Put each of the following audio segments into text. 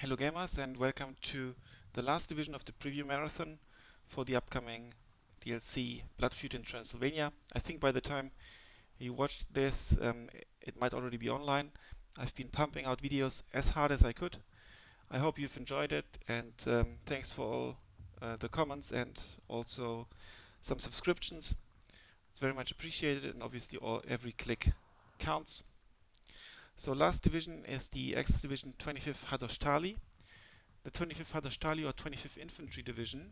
Hello gamers and welcome to the last division of the preview marathon for the upcoming DLC Blood Feud in Transylvania. I think by the time you watch this it might already be online. I've been pumping out videos as hard as I could. I hope you've enjoyed it and thanks for all the comments and also some subscriptions. It's very much appreciated and obviously every click counts. So last division is the Axis Division 25th Hadosztaly. The 25th Hadosztaly or 25th Infantry Division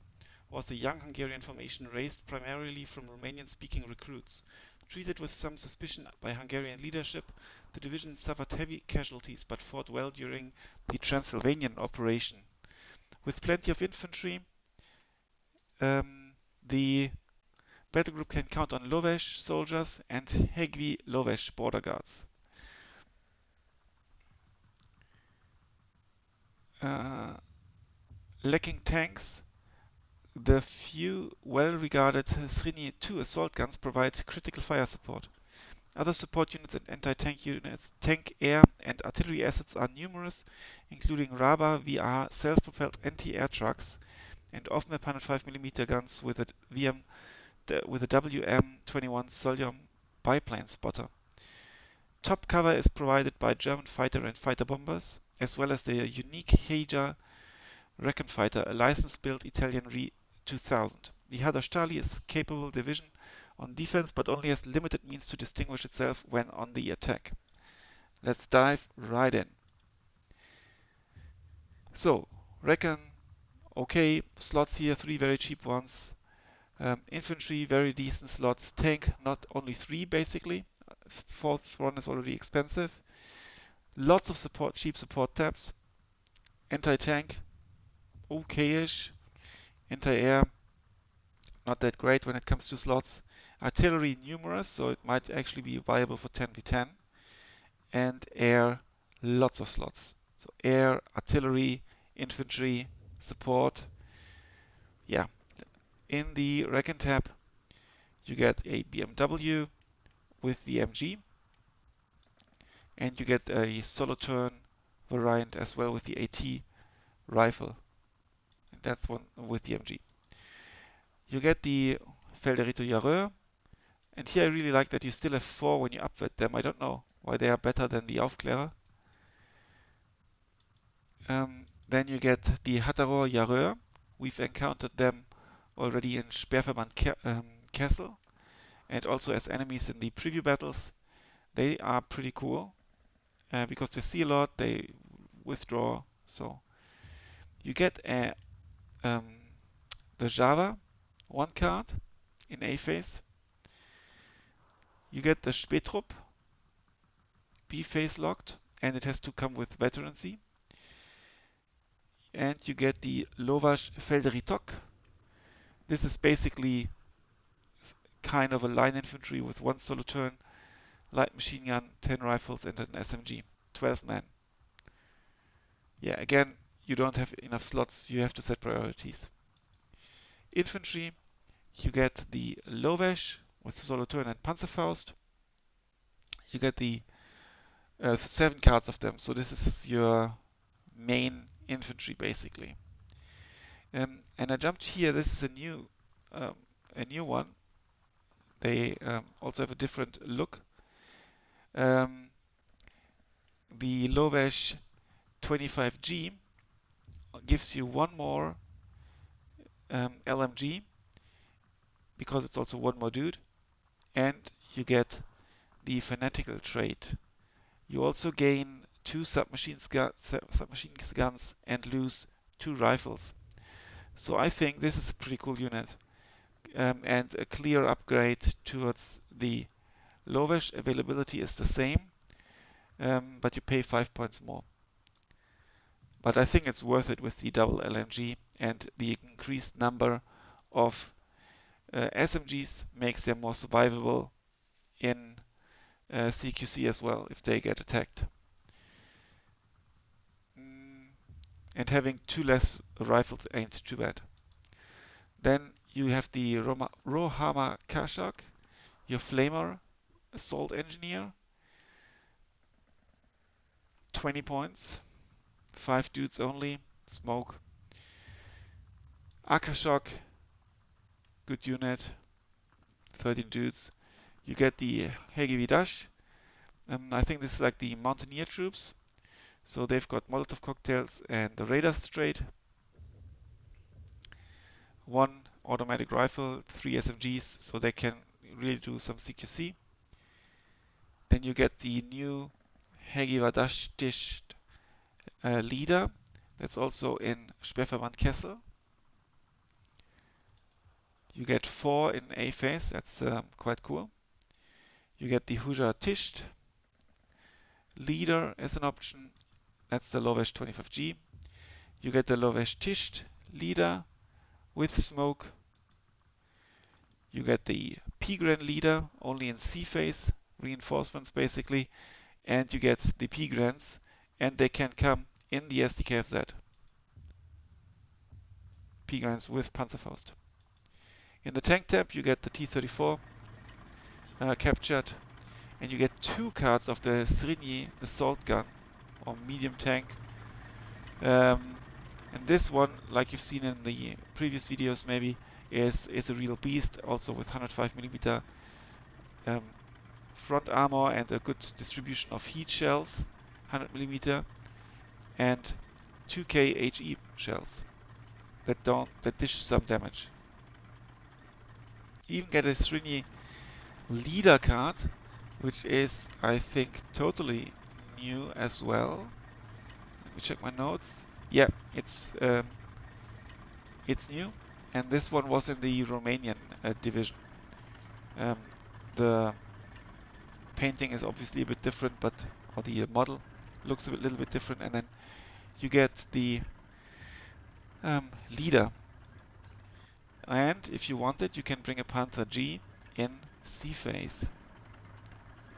was a young Hungarian formation raised primarily from Romanian-speaking recruits. Treated with some suspicion by Hungarian leadership, the division suffered heavy casualties but fought well during the Transylvanian operation. With plenty of infantry, the battle group can count on Lovesh soldiers and Hegvi Lovesh border guards. Lacking tanks, the few well-regarded Srini 2 assault guns provide critical fire support. Other support units and anti-tank units, tank, air and artillery assets are numerous, including Raba VR self-propelled anti-air trucks and off-map 105mm guns with a WM-21 Solyom biplane spotter. Top cover is provided by German fighter and fighter bombers, as well as the unique Heija Recon Fighter, a license-built Italian Re-2000. The Hadosztaly is a capable division on defense, but only has limited means to distinguish itself when on the attack. Let's dive right in. So, Recon, okay, slots here, 3 very cheap ones. Infantry, very decent slots. Tank, not only 3 basically. 4th one is already expensive. Lots of support, cheap support tabs. Anti-tank, okay-ish. Anti-air, not that great when it comes to slots. Artillery, numerous, so it might actually be viable for 10v10. And air, lots of slots. So air, artillery, infantry, support. Yeah. In the Recon tab, you get a BMW with the MG. And you get a solo turn variant as well with the AT rifle. And that's one with the MG. You get the Felderito Jarreur. And here I really like that you still have 4 when you upward them. I don't know why they are better than the Aufklärer. Then you get the Hadosztaly Jarreur. We've encountered them already in Sperrverband Kessel and also as enemies in the preview battles. They are pretty cool because they see a lot, they withdraw. So you get the Java 1 card in A phase. You get the Spätrupp B phase locked, and it has to come with veterancy. And you get the Lovash Felderitok. This is basically kind of a line infantry with 1 solo turn, light machine gun, 10 rifles, and an SMG. 12 men. Yeah, again, you don't have enough slots, you have to set priorities. Infantry, you get the Lovesh with solo turn and Panzerfaust. You get the 7 cards of them, so this is your main infantry basically. And I jumped here, this is a new one. They also have a different look. The Lovesh 25G gives you 1 more LMG because it's also 1 more dude, and you get the fanatical trait. You also gain 2 submachine guns and lose 2 rifles. So I think this is a pretty cool unit and a clear upgrade towards the Lovesh. Availability is the same, but you pay 5 points more. But I think it's worth it with the double LMG, and the increased number of SMGs makes them more survivable in CQC as well if they get attacked. And having 2 less rifles ain't too bad. Then you have the Rohama Kashak, your Flamer Assault Engineer. 20 points. 5 dudes only. Smoke. Akashok, good unit. 13 dudes. You get the Hegevidash. I think this is like the Mountaineer troops. So they've got Molotov cocktails and the radar straight. 1 automatic rifle, 3 SMGs, so they can really do some CQC. Then you get the new Hegevidash leader. That's also in Sperrverband Kessel. You get 4 in A phase, that's quite cool. You get the Huja Tisht leader as an option, that's the Lovesh 25G. You get the Lovesh Tisht leader with smoke. You get the Pigran leader only in C phase, reinforcements basically, and you get the Pigrans, and they can come in the SDKFZ. Pigrans with Panzerfaust. In the tank tab, you get the T-34 captured, and you get 2 cards of the Srinyi assault gun or medium tank. And this one, like you've seen in the previous videos maybe, is a real beast, also with 105mm front armor and a good distribution of heat shells, 100mm, and 2K HE shells that dish some damage. You even get a Srinyi leader card, which is, I think, totally new as well. Let me check my notes. Yeah, it's new, and this one was in the Romanian division. The painting is obviously a bit different, or the model looks a little bit different, and then you get the leader. And if you want it, you can bring a Panther G in C phase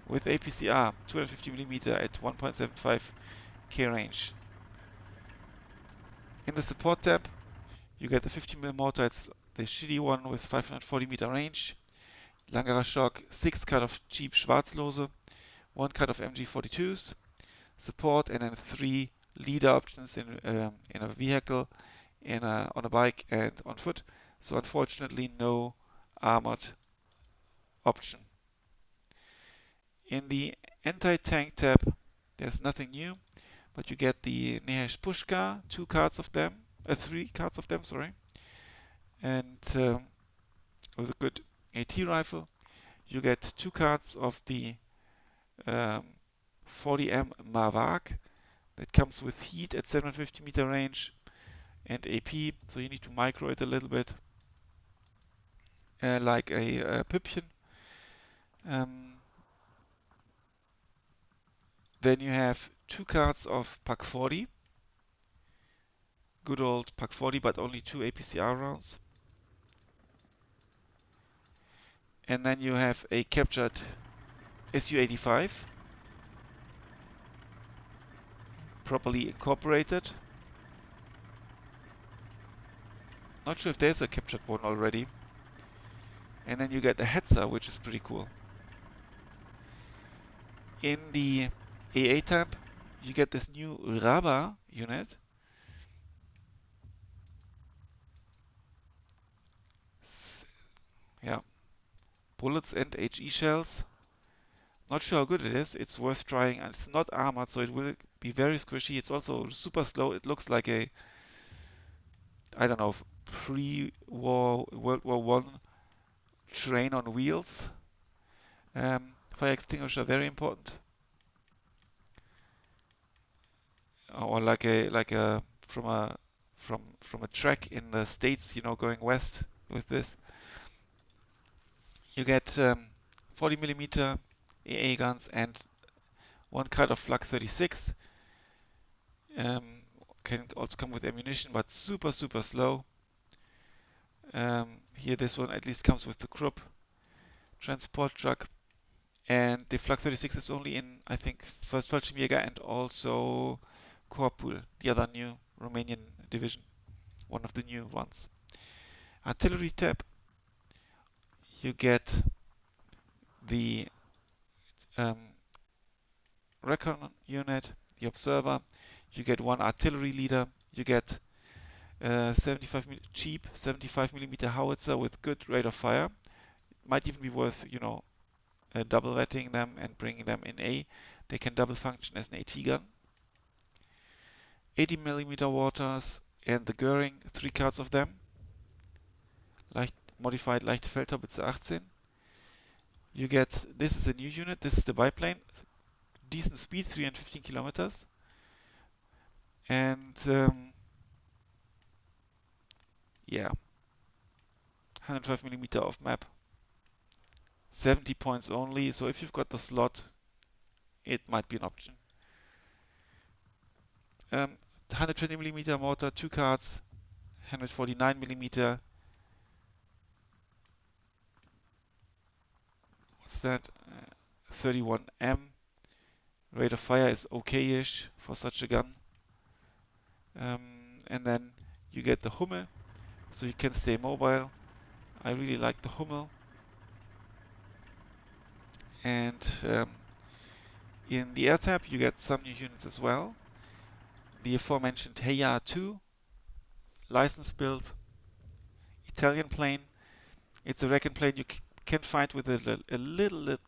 with APCR, 250mm at 1.75k range. In the support tab, you get the 50mm mortar, it's the shitty one with 540m range. Langerer Shock, 6 card of cheap Schwarzlose, 1 card of MG42s, support, and then 3 leader options in a vehicle, on a bike, and on foot. So unfortunately, no armored option. In the anti-tank tab, there's nothing new, but you get the Nehesh Pushka, 3 cards of them, sorry, and with a good AT rifle. You get 2 cards of the 40M Mavak that comes with heat at 750m range and AP, so you need to micro it a little bit, like a Püppchen. Then you have 2 cards of Pak 40, good old Pak 40, but only 2 APCR rounds. And then you have a captured Su-85, properly incorporated. Not sure if there's a captured one already. And then you get the Hetzer, which is pretty cool. In the AA tab, you get this new Raba unit. Yeah, bullets and HE shells. Not sure how good it is. It's worth trying. And it's not armored, so it will be very squishy. It's also super slow. It looks like a, I don't know, pre-war World War One train on wheels. Fire extinguisher, very important. Or like a from a track in the States, going west with this. You get 40mm AA guns and 1 card of Flak 36. Can also come with ammunition, but super slow. Here this one at least comes with the Krupp transport truck. And the Flak 36 is only in, I think, 1st Fallschirmjäger and also Corpul, the other new Romanian division, one of the new ones. Artillery tab, you get the Recon unit, the Observer. You get one artillery leader. You get 75 millimeter howitzer with good rate of fire. Might even be worth, double vetting them and bringing them in A. They can double function as an AT gun. 80 millimeter mortars and the Göring, 3 cards of them. Modified leichte Feldhaubitze 18. You get, this is a new unit, this is the biplane. Decent speed, 315 kilometers. And yeah, 105 millimeter off map. 70 points only, so if you've got the slot, it might be an option. 120 millimeter mortar, 2 cards, 149 millimeter. What's that? 31M. Rate of fire is okay-ish for such a gun. And then you get the Hummel, so you can stay mobile. I really like the Hummel. And in the air tab, you get some new units as well. The aforementioned Heya 2, license built, Italian plane. It's a recon plane you can fight with a little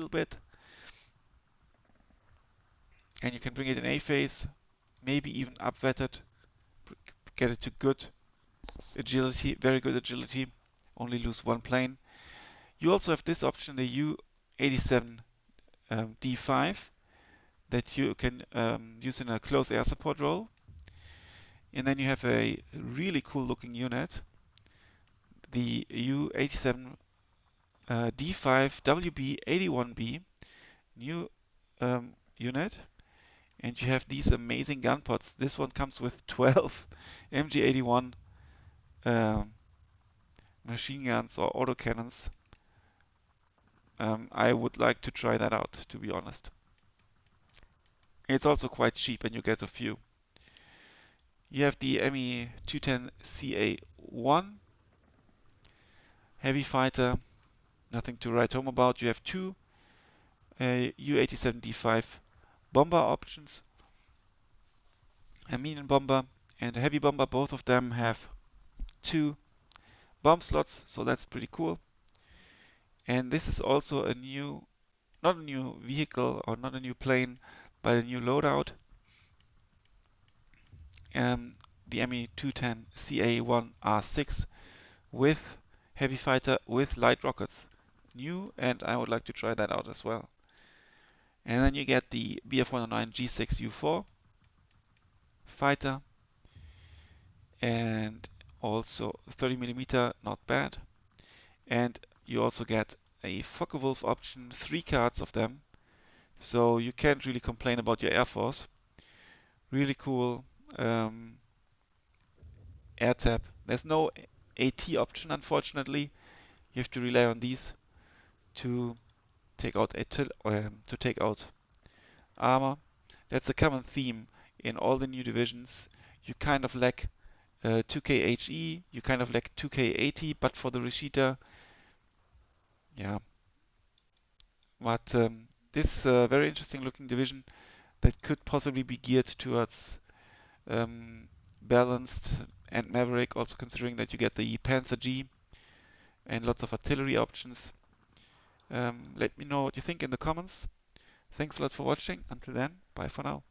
bit. And you can bring it in A phase, maybe even upvetted, get it to good agility, very good agility, only lose one plane. You also have this option, the U-87 D5, that you can use in a close air support role. And then you have a really cool looking unit, the U-87 D5 WB-81B, new unit. And you have these amazing gun pods. This one comes with 12 MG81 machine guns or autocannons. I would like to try that out, to be honest. It's also quite cheap and you get a few. You have the Me-210CA1 heavy fighter, nothing to write home about. You have 2 U-87D5 bomber options, a medium bomber and a heavy bomber. Both of them have 2 bomb slots, so that's pretty cool. And this is also a new, not a new vehicle or not a new plane, but a new loadout. The Me-210CA1R6 with heavy fighter with light rockets. New, and I would like to try that out as well. And then you get the Bf-109 G6U4 fighter, and also 30mm, not bad. And you also get a Focke-Wulf option, 3 cards of them, so you can't really complain about your Air Force. Really cool air tab. There's no AT option, unfortunately. You have to rely on these to take out armor. That's a common theme in all the new divisions. You kind of lack 2K HE, you kind of lack 2K AT, but for the Rishita, yeah. But this is a very interesting looking division that could possibly be geared towards balanced and Maverick, also considering that you get the Panther G and lots of artillery options. Let me know what you think in the comments. Thanks a lot for watching. Until then, bye for now.